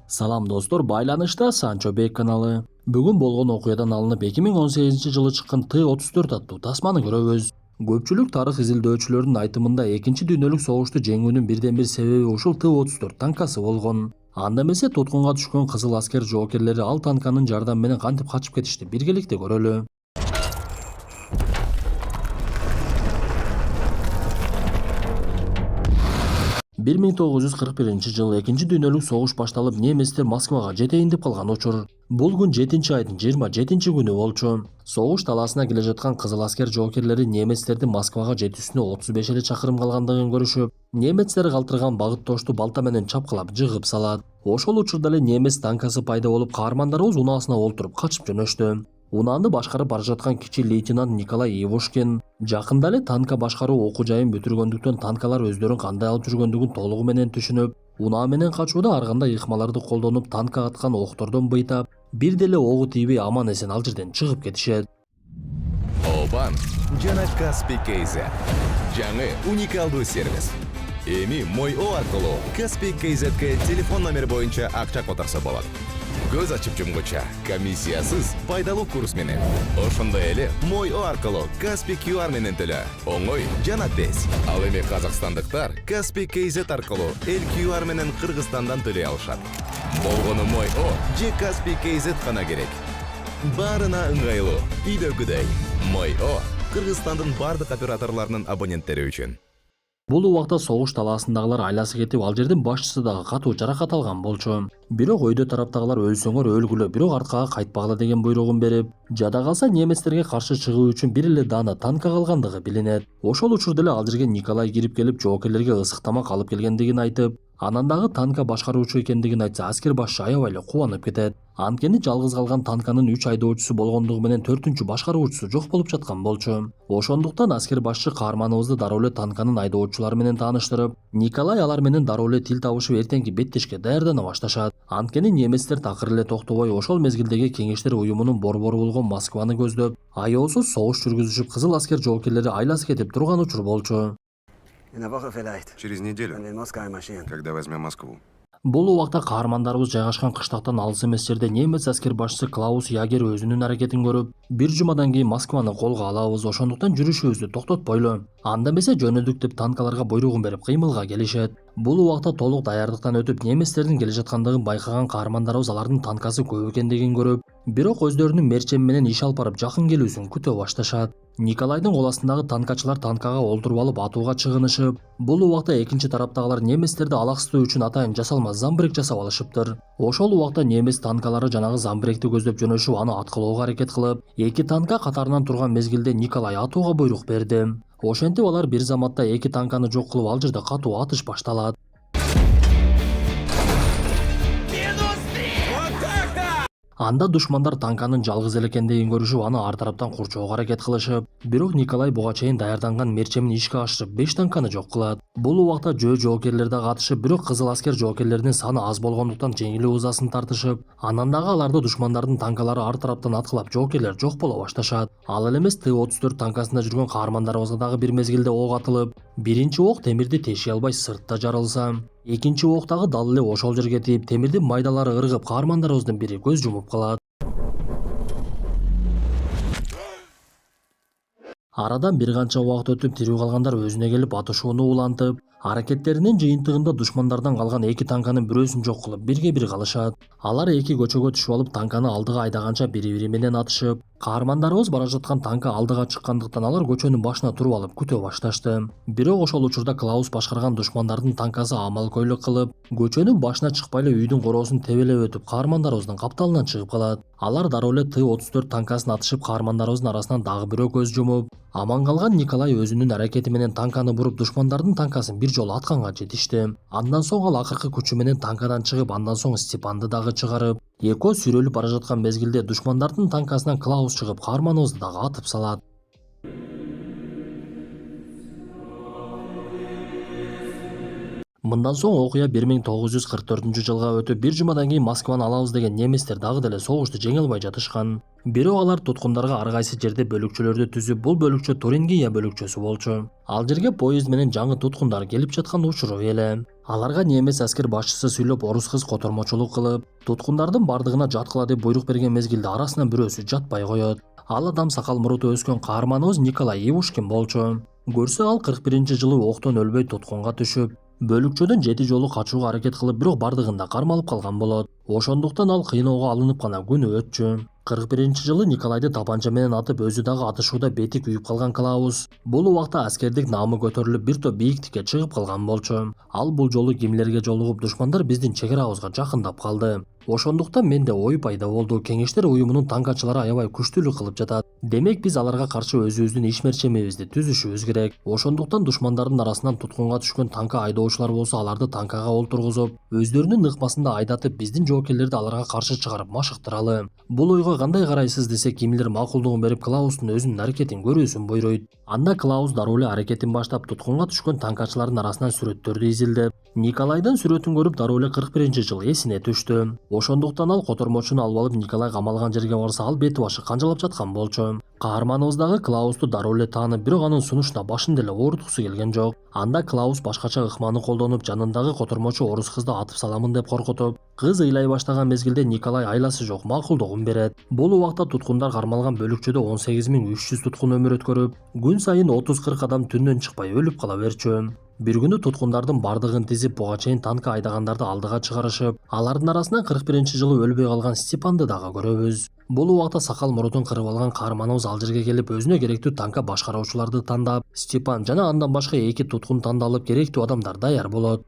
Салам достор, байланышта Санчо Бек каналы. Бүгүн болгон окуядан алынып 2018-жылы чыккан Т-34 аттуу тасманы көрөбүз. Көпчүлүк тарых изилдөөчүлөрдүн айтымында Экинчи дүйнөлүк согушту жеңүүнүн бирден бир себеби ушул Т-34 танкасы болгон. Анда эмесе туткунга түшкөн кызыл аскер жоокерлери ал танканын жардамы менен кантип качып кетишти, биргеликте көрөлү. 1941-жылы Экинчи дүйнөлүк согуш башталып, немецтер Москвага жетейин деп калган учур. Бул күн 7-айдын 27-күнү болчу. Согуш талаасына келе жаткан кызыл аскер жоокерлери немецтердин Москвага жетүүсүнө 35 эле чакырым калгандыгын көрүшүп, немецтер калтырган багыттошту балта менен чапкылап жыгып салат. Ошол учурда эле немец танкасы пайда болуп, каармандарыбыз унаасына олтуруп качып жөнөштү. Унааны башкарып бара жаткан кичи лейтенант Николай Ивушкин жакында эле танка башкаруу окуу жайын бүтүргөндүктөн танкалар өздөрүн кандай алып жүргөндүгүн толугу менен түшүнүп, унаа менен качууда ар кандай ыкмаларды колдонуп, танка аткан октордон быйтап, бир деле огу тийбей аман эсен ал жерден чыгып кетишет. Обан жана Каспий KZ жаңы уникалдуу сервис. Эми Мой.о аркылуу Каспий KZ'ге телефон номер боюнча акча которсо болот. Көз ачып жумгуча комиссиясыз пайдалуу курс менен. Ошондой эле Мой.о аркылуу Каспий QR менен төлө. Оңой жана тез. Ал эми казакстандыктар Каспий KZ аркылуу эл QR менен Кыргызстандан төлөй алышат. Болгону Мой.о же Каспий KZ гана керек. Баарына ыңгайлуу, үйдөгүдөй. Мой.о Кыргызстандын бардык операторлорунун абоненттери үчүн. Бул убакта согуш талаасындагылар айласы кетип, ал жердин башчысы дагы катуу жаракат алган болчу. Бирок өйдө тараптагылар өлсөңөр өлгүлө, бирок аркага кайтпагыла деген буйругун берип, жада калса немецтерге каршы чыгуу үчүн бир эле даана танка калгандыгы билинет. Ошол учурда эле ал жерге Николай кирип келип, жоокерлерге ысык тамак алып келгендигин айтып, анан дагы танка башкаруучу экендигин айтса, аскер башчы аябай эле кубанып кетет. Анткени жалгыз калган танканын 3 айдоочусу болгондугу менен 4-үнчү башкаруучусу жок болуп жаткан болчу. Ошондуктан аскер башчы каарманыбызды дароо эле танканын айдоочулары менен тааныштырып, Николай алар менен дароо эле тил табышып эртеңки беттешке даярдана башташат. Анткени немецтер такыр эле токтобой ошол мезгилдеги Кеңештер уюмунун борбору болгон Москваны көздөп, аеосуз согуш жүргүзүшүп, кызыл аскер жоокерлери айласы кетип турган учур болчу. Через неделю, когда возьмем Москву. Бул убакта каармандарыбыз жайгашкан кыштактан алыс эмес жерде немец аскер башчысы Клаус Ягер өзүнүн аракетин көрүп, бир жумадан кийин Москваны колго алабыз, ошондуктан жүрүшүбүздү токтотпойлу. Анда эмесе жөнөдүк деп танкаларга буйругун берип кыймылга келишет. Бул убакта толук даярдыктан өтүп, немецтердин келе жаткандыгын байкаган каармандарыбыз алардын танкасы көп экендигин көрүп, бирок өздөрүнүн мерчеми менен иш алып барып жакын келүүсүн күтө башташат. Николайдын кол астындагы танкачылар танкага олтуруп алып атууга чыгынышып, бул убакта экинчи тараптагылар немецтерди алаксытуу үчүн атайын жасалма замбрек жасап алышыптыр. Ошол убакта немец танкалары жанагы замбректи көздөп жөнөшүп, аны аткылоого аракет кылып, эки танка катарынан турган мезгилде Николай атууга буйрук берди. Ошентип алар бир заматта эки танканы жок кылып, ал жерде катуу атыш башталат. Анда душмандар танканын жалгыз эле экендигин көрүшүп, аны ар тараптан курчоого аракет кылышып, бирок Николай буга чейин даярданган мерчемин ишке ашырып 5 танканы жок кылат. Бул убакта жоокерлер да катышып, бирок кызыл аскер жоокерлеринин саны аз болгондуктан жеңилүү ызасын тартышып, анан дагы аларды душмандардын танкалары ар тараптан аткылап, жоокерлер жок боло башташат. Ал эле эмес Т-34 танкасында жүргөн каармандарыбызга дагы бир мезгилде ок атылып, биринчи ок темирди теши албай сыртта жарылса, экинчи ок дагы дал эле ошол жерге тийип, темирдин майдалары ыргып, каармандарыбыздын бири көз жумуп калат. Арадан бир канча убакыт өтүп, тирүү калгандар өзүнө келип атышууну улантып, аракеттеринин жыйынтыгында душмандардан калган эки танканын бирөөсүн жок кылып, бирге бир калышат. Алар эки көчөгө түшүп алып, танканы алдыга айдаганча бири-бири менен атышып, каармандарыбыз бара жаткан танка алдыга чыккандыктан алар көчөнүн башына туруп алып күтө башташты. Бирок ошол учурда Клаус башкарган душмандардын танкасы амалкойлук кылып, көчөнүн башына чыкпай эле үйдүн короосун тебелеп өтүп, каармандарыбыздын капталынан чыгып калат. Алар дароо эле Т-34 танкасын атышып, каармандарыбыздын арасынан дагы бирөө көз жумуп, аман калган Николай өзүнүн аракети менен танканы буруп, душмандардын танкасын бир жолу атканга жетишти. Андан соң ал акыркы күчү менен танкадан чыгып, андан соң Степанды дагы чыгарып, экөө сүрөлүп бара жаткан мезгилде душмандардын танкасынан Клаус чыгып, каарманыбызды дагы атып салат. Мындан соң окуя 1944 жылга өтүп, бир жумадан кийин Москваны алабыз деген немистер дагы деле согушту жеңе албай жатышкан. Бирок алар туткундарга ар кайсы жерде бөлүкчөлөрдү түзүп, бул бөлүкчө Турингия бөлүкчөсү болчу. Ал жерге поезд менен жаңы туткундар келип жаткан учуру эле. Аларга немис аскер башчысы сүйлөп, орус кыз котормочулук кылып, туткундардын бардыгына жаткыла деп буйрук берген мезгилде арасынан бирөөсү жатпай коет. Ал адам сакал муруту өскөн каарманыбыз Николай Ивушкин болчу. Көрсө ал 41-жылы октон өлбөй туткунга түшүп, бөлүкчөдөн 7 жолу качууга аракет кылып, бирок бардыгында кармалып калган болот. Ошондуктан ал кыйноого алынып гана күнү өтчү. 41-жылы Николайды тапанча менен атып, өзү дагы атышууда бети күйүп калган Клаус бул убакта аскердик наамы көтөрүлүп, бир топ бийиктикке чыгып калган болчу. Ал бул жолу Гиммлерге жолугуп, душмандар биздин чек-арабызга жакындап калды. Ошондуктан менде ой пайда болду. Кеңештер уюмунун танкачылары аябай күчтүүлүк кылып жатат. Демек биз аларга каршы өзүбүздүн ишмерчемибизди түзүшүбүз керек. Ошондуктан душмандардын арасынан туткунга түшкөн танка айдоочулар болсо, аларды танкага олтургузуп, өздөрүнүн ыкмасында айдатып, биздин жоокерлерди аларга каршы чыгарып машыктыралы. Бул ойго кандай карайсыз десек, Гиммлер макулдугун берип, Клаустун өзүнүн аракетин көрүүсүн буйруйт. Анда Клаус дароо эле аракетин баштап, туткунга түшкөн танкачылардын арасынан сүрөттөрдү изилдеп, Николайдын сүрөтүн көрүп дароо эле 41-жылы эсине түштү. Ошондуктан ал котормочуну алып алып, Николай камалган жерге барса, ал бети башы канжалап жаткан болчу. Каарманыбыздагы Клаусту дароо эле таанып, бирок анын сунушуна башын деле ооруткусу келген жок. Анда Клаус башкача ыкманы колдонуп, жанындагы котормочу орус кызды атып саламын деп коркутуп, кыз ыйлай баштаган мезгилде Николай айласы жок макулдугун берет. Бул убакта туткундар кармалган бөлүкчөдө 18300 туткун өмүр өткөрүп, күн сайын 30-40 адам түндөн чыкпай өлүп кала берчү. Бир күнү туткундардын бардыгын тизип, буга чейин танка айдагандарды алдыга чыгарышып, алардын арасынан 41-жылы өлбөй калган Степанды дагы көрөбүз. Бул убакта сакал мурутун кырып алган каарманыбыз ал жерге келип, өзүнө керектүү танка башкаруучуларды тандап, Степан жана андан башка 2 туткун тандалып, керектүү адамдар даяр болот.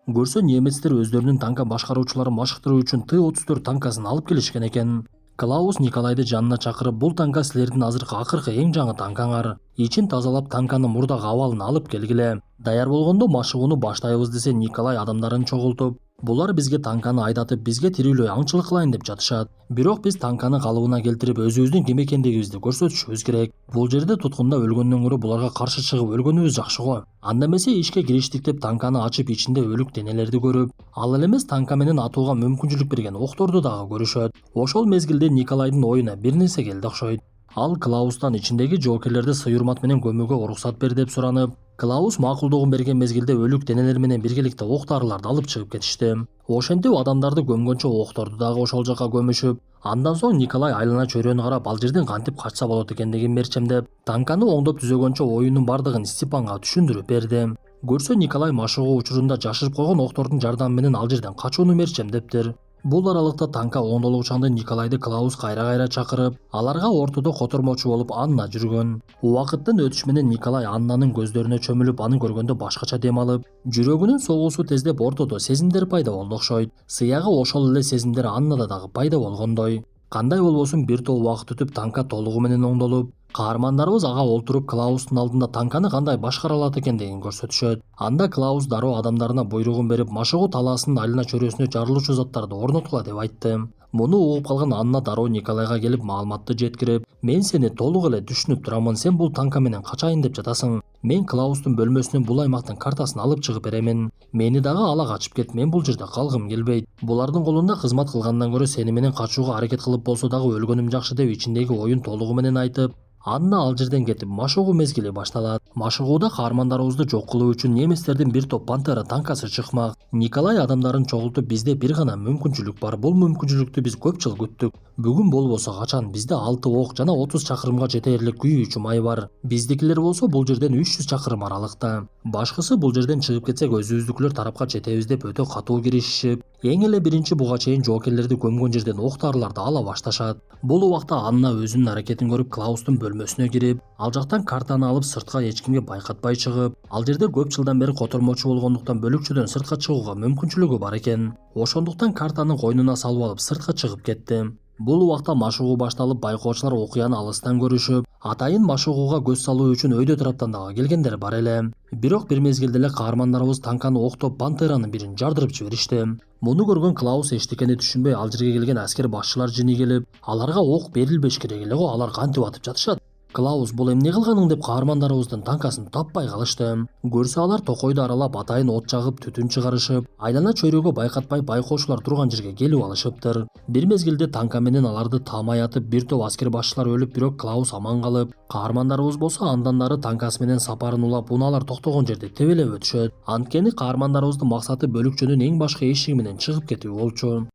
Көрсө, немецтер өздөрүнүн танка башкаруучуларын машыктыруу үчүн Т-34 танкасын алып келишкен экен. Клаус Николайды жанына чакырып, бул танка силердин акыркы эң жаңы танкаңар. Ичин тазалап, танканын мурдагы абалын алып келгиле. Даяр болгондо машыгууну баштайбыз десе, Николай адамдарын чогултуп, булар бизге танканы айдатып, бизге тирүүлөй аңчылык кылайын деп жатышат. Бирок биз танканы калыбына келтирип, өзүбүздүн ким экендигибизди көрсөтүшүбүз керек. Бул жерде туткунда өлгөндөн көрө буларга каршы чыгып өлгөнүбүз жакшы го. Анда эмесе ишке кириштик деп танканы ачып, ичинде өлүк денелерди көрүп, ал эле эмес танка менен атууга мүмкүнчүлүк берген окторду дагы көрүшөт. Ошол мезгилде Николайдын оюна бир нерсе келди окшойт. Ал Клаустан ичиндеги жоокерлерди сыйырмат менен көмүүгө уруксат бер деп суранып, Клаус макулдугун берген мезгилде өлүк денелер менен биргеликте ок-дарыларды алып чыгып кетишти. Ошентип адамдарды көмгөнчө окторду дагы ошол жака көмүшүп, андан соң Николай айлана чөйрөнү карап, ал жерден кантип качса болот экендигин мерчемдеп, танканы оңдоп түзөгөнчө оюнун бардыгын Степанга түшүндүрүп берди. Көрсө, Николай машыгуу учурунда жашырып койгон октордун жардамы менен ал жерден качууну мерчемдептир. Бул аралыкта танка оңдолуучанды Николайды Клаус кайра чакырып, аларга ортодо котормочу болуп Анна жүргөн. Убакыттын өтүшү менен Николай Аннанын көздөрүнө чөмүлүп, аны көргөндө башкача дем алып, жүрөгүнүн согуусу тездеп, ортодо сезимдер пайда болду окшойт. Сыягы ошол эле сезимдер Аннада дагы пайда болгондой. Кандай болбосун, бир топ убакыт өтүп, танка толугу менен оңдолуп, каармандарыбыз ага олтуруп, Клаустун алдында танканы кандай башкара алат экендигин көрсөтүшөт. Анда Клаус дароо адамдарына буйругун берип, машыгуу талаасынын айлана чөйрөсүнө жарылуучу заттарды орнотула деп айтты. Муну угуп калган Анна дароо Николайга келип маалыматты жеткирип, мен сени толук эле түшүнүп турамын, сен бул танка менен качайын деп жатасың. Мен Клаустун бөлмөсүнөн бул аймактын картасын алып чыгып беремин. Мени дагы ала качып кет, мен бул жерде калгым келбейт. Булардын колунда кызмат кылгандан көрө сени менен качууга аракет кылып болсо дагы өлгөнүм жакшы деп ичиндеги оюн толугу менен айтып, Анна ал жерден кетип, машыгуу мезгили башталат. Машыгууда каармандарыбызды жок кылуу үчүн немистердин бир топ Пантера танкасы чыкмак. Николай адамдарын чогултуп, бизде бир гана мүмкүнчүлүк бар. Бул мүмкүнчүлүктү биз көп жыл күттүк. Бүгүн болбосо качан? Бизде 6 ок жана 30 чакырымга жетерлик күйүүчү май бар. Биздикилер болсо бул жерден 300 чакырым аралыкта. Башкысы бул жерден чыгып кетсек, өзүбүздүкүлөр тарапка жетебиз деп өтө катуу киришишип, эң эле биринчи буга чейин жоокерлерди көмгөн жерден ок-дарыларды ала башташат. Бул убакта Анна өзүнүн аракетин көрүп, Клаустун бөлмөсүнө кирип, ал жактан картаны алып сыртка эч кимге байкатпай чыгып, ал жерде көп жылдан бери котормочу болгондуктан бөлүкчөдөн сыртка чыгууга мүмкүнчүлүгү бар экен. Ошондуктан картаны койнуна салып алып сыртка чыгып кетти. Бул убакта машыгуу башталып, байкоочулар окуяны алыстан көрүшүп, атайын машыгууга көз салуу үчүн өйдө тараптан дагы келгендер бар эле. Бирок бир мезгилде эле каармандарыбыз танканы октоп, Пантеранын бирин жардырып жиберишти. Муну көргөн Клаус эчтекени түшүнбөй, ал жерге келген аскер башчылар жини келип, аларга ок берилбеш керек эле го, алар кантип атып жатышат. Клаус, бул эмне кылганың деп каармандарыбыздын танкасын таппай калышты. Көрсө алар токойду аралап атайын от жагып түтүн чыгарышып, айлана чөйрөгө байкатпай байкоочулар турган жерге келип алышыптыр. Бир мезгилде танка менен аларды таамай атып, бир топ аскер башчылар өлүп, бирок Клаус аман калып, каармандарыбыз болсо андан ары танкасы менен сапарын улап, унаалар токтогон жерде тебелеп өтүшөт. Анткени каармандарыбыздын максаты бөлүкчөнүн эң башкы эшиги менен чыгып кетүү болчу.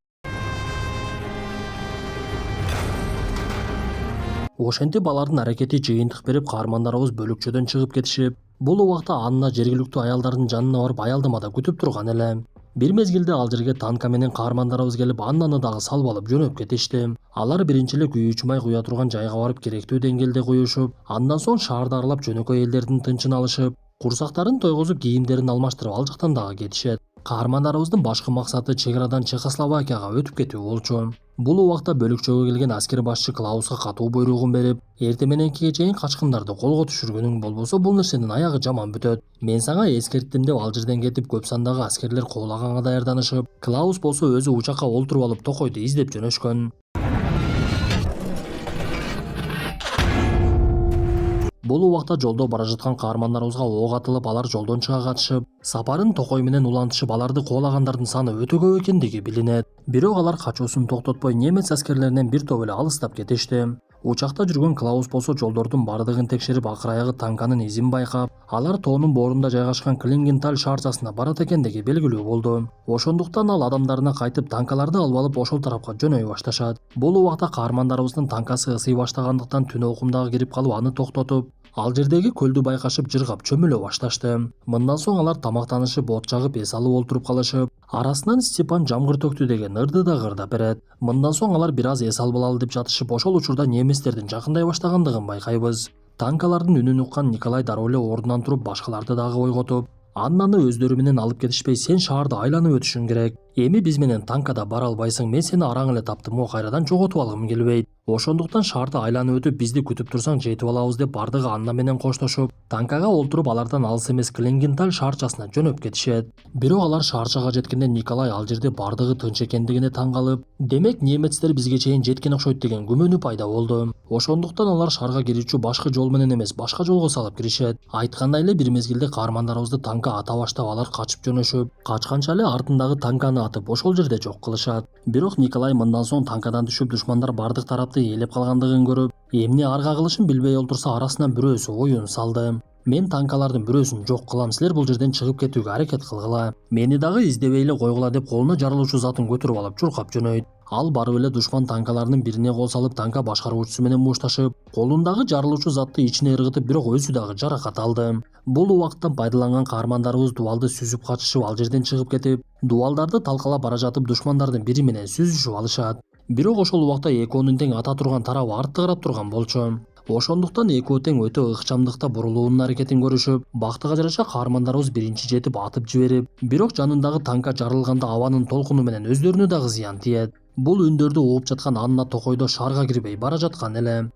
Ошентип алардын аракети жыйынтык берип, каармандарыбыз бөлүкчөдөн чыгып кетишип, бул убакта Анна жергиликтүү аялдардын жанына барып аялдамада күтүп турган эле. Бир мезгилде ал жерге танка менен каармандарыбыз келип, Аннаны дагы салып алып жөнөп кетишти. Алар биринчи эле күйүүчү май куя турган жайга барып керектүү деңгээлде куюшуп, андан соң шаарды аралап жөнөкөй элдердин тынчын алышып, курсактарын тойгозуп кийимдерин алмаштырып ал жактан дагы кетишет. Каармандарыбыздын башкы максаты чек арадан Чехословакияга өтүп кетүү болчу. Бул убакта бөлүкчөгө келген аскер башчы Клауска катуу буйругун берип, эртең мененкиге чейин качкындарды колго түшүргөнүң болбосо бул нерсенин аягы жаман бүтөт. Мен сага эскерттим деп ал жерден кетип, көп сандагы аскерлер куулаганга даярданышып, Клаус болсо өзү учакка олтуруп алып токойду издеп жөнөшкөн. Бул убакта жолдо бара жаткан каармандарыбызга ок атылып, алар жолдон чыга катышып, сапарын токой менен улантышып, аларды куулагандардын саны өтө көп экендиги билинет. Бирок алар качуусун токтотпой, немец аскерлеринен бир топ эле алыстап кетишти. Учакта жүргөн Клаус болсо жолдордун бардыгын текшерип, акыр аягы танканын изин байкап, алар тоонун боорунда жайгашкан Клингенталь шаарчасына барат экендиги белгилүү болду. Ошондуктан ал адамдарына кайтып танкаларды алып алып ошол тарапка жөнөй башташат. Бул убакта каармандарыбыздын танкасы ысый баштагандыктан түн окумдагы кирип калып аны токтотуп, ал жердеги көлдү байкашып жыргап чөмүлө башташты. Мындан соң алар тамактанышып, от жагып, эс алып олтуруп калышып, арасынан Степан жамгыр төктү деген ырды да кырдап берет. Мындан соң алар бир аз эс алып алалы деп жатышып, ошол учурда немистердин жакындай баштагандыгын байкайбыз. Танкалардын үнүн уккан Николай дароо эле ордунан туруп, башкаларды дагы ойготуп, Аннаны өздөрү менен алып кетишпей, сен шаарды айланып өтүшүң керек. Эми биз менен танкада бара албайсың, мен сени араң эле таптым, о кайрадан жоготуп алгым келбейт. Ошондуктан шаарды айланып өтүп, бизди күтүп турсаң жетип алабыз деп бардыгы Анна менен коштошуп, танкага олтуруп алардан алыс эмес Клингенталь шаарчасына жөнөп кетишет. Бирок алар шаарчага жеткенде Николай ал жерде бардыгы тынч экендигине таң калып, демек немецтер бизге чейин жеткен окшойт деген күмөнү пайда болду. Ошондуктан алар шаарга кирүүчү башкы жол менен эмес, башка жолго салып киришет. Айткандай эле бир мезгилде каармандарыбызды танка ата баштап, алар качып жөнөшүп, качканча эле артындагы танканы атып ошол жерде жок кылышат. Бирок Николай мындан соң танкадан түшүп, душмандар бардык тарапты ээлеп калгандыгын көрүп, эмне арга кылышын билбей олтурса, арасынан бирөөсү оюн салды. Мен танкалардын бирөөсүн жок кылам, силер бул жерден чыгып кетүүгө аракет кылгыла. Мени дагы издебей эле койгула деп колуна жарылуучу затын көтөрүп алып чуркап жөнөйт. Ал барып эле душман танкаларынын бирине кол салып, танка башкаруучусу менен мушташып, колундагы жарылуучу затты ичине ыргытып, бирок өзү дагы жаракат алды. Бул убакыттан пайдаланган каармандарыбыз дубалды сүзүп качышып, ал жерден чыгып кетип, дубалдарды талкалап бара жатып, душмандардын бири менен сүзүшүп алышат. Бирок ошол убакта экөөнүн тең ата турган тарабы артты карап турган болчу. Ошондуктан экөө тең өтө ыкчамдыкта бурулуунун аракетин көрүшүп, бактыга жараша каармандарыбыз биринчи жетип атып жиберип, бирок жанындагы танка жарылганда абанын толкуну менен өздөрүнө дагы зыян тиет. Бул үндөрдү угуп жаткан Анна токойдо шаарга кирбей бара жаткан эле.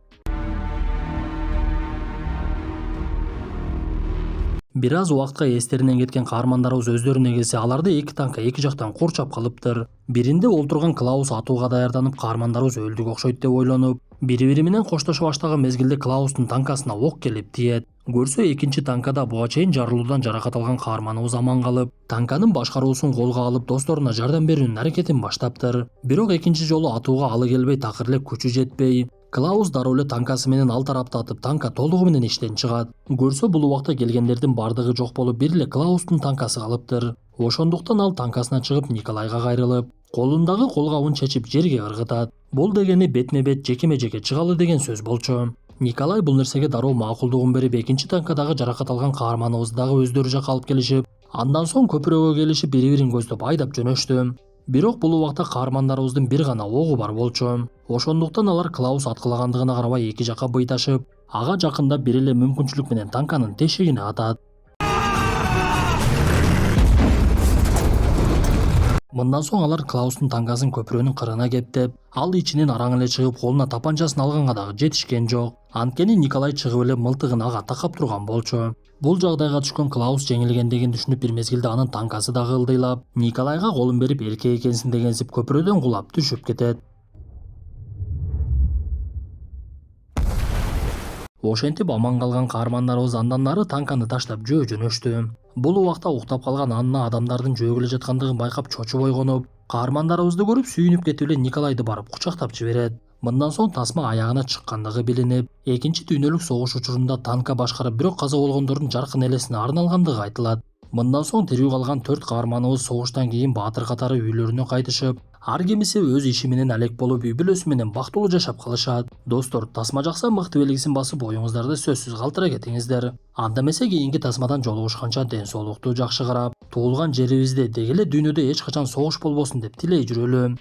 Бир аз убакытка эстеринен кеткен каармандарыбыз өздөрүнө келсе, аларды эки танка эки жактан курчап калыптыр. Биринде олтурган Клаус атууга даярданып, каармандарыбыз өлдүк окшойт деп ойлонуп, бири-бири менен коштошо баштаган мезгилде Клаустун танкасына ок келип тиет. Көрсө экинчи танкада буга чейин жарылуудан жаракат алган каарманыбыз аман калып, танканын башкаруусун колго алып, досторуна жардам берүүнүн аракетин баштаптыр. Бирок экинчи жолу атууга алы келбей, такыр эле күчү жетпей, Клаус дароо эле танкасы менен ал тарапты атып, танка толугу менен иштен чыгат. Көрсө бул убакта келгендердин бардыгы жок болуп, бир эле Клаустун танкасы калыптыр. Ошондуктан ал танкасына чыгып, Николайга кайрылып, колундагы колгабын чечип жерге ыргытат. Бул дегени бетме-бет жекеме-жеке чыгалы деген сөз болчу. Николай бул нерсеге дароо макулдугун берип, экинчи танкадагы жаракат алган каарманыбызды дагы өздөрү жакка алып келишип, андан соң көпүрөгө келишип бири-бирин көздөп айдап жөнөштү. Бирок бул убакта каармандарыбыздын бир гана огу бар болчу. Ошондуктан алар Клаус аткылагандыгына карабай эки жакка быйташып, ага жакында бир эле мүмкүнчүлүк менен танканын тешигине атат. Мындан соң алар Клаустун танкасын көпүрөнүн кырына кептеп, ал ичинен араң эле чыгып, колуна тапанчасын алганга дагы жетишкен жок. Анткени Николай чыгып эле мылтыгын ага такап турган болчу. Бул жагдайга түшкөн Клаус жеңилгендигин түшүнүп, бир мезгилде анын танкасы дагы ылдыйлап, Николайга колун берип, эркек экенсиң дегенсип көпүрөдөн кулап түшүп кетет. Ошентип аман калган каармандарыбыз андан нары танканы таштап жөө жөнөштү. Бул убакта уктап калган Анна адамдардын жөөгө эле жаткандыгын байкап чочуп ойгонуп, каармандарыбызды көрүп сүйүнүп кетип эле Николайды барып кучактап жиберет. Мындан соң тасма аягына чыккандыгы билинип, Экинчи дүйнөлүк согуш учурунда танка башкарып бирок каза болгондордун жаркын элесине арналгандыгы айтылат. Мындан соң тирүү калган 4 каарманыбыз согуштан кийин баатыр катары үйлөрүнө кайтышып, ар кимиси өз иши менен алек болуп үй бүлөсү менен бактылуу жашап калышат. Достор, тасма жакса мыкты белгисин басып оюңуздарды сөзсүз калтыра кетиңиздер. Анда эмесе кийинки тасмадан жолугушканча ден соолукту жакшы карап, туулган жерибизде деги эле дүйнөдө эч качан согуш болбосун деп тилей жүрөлү.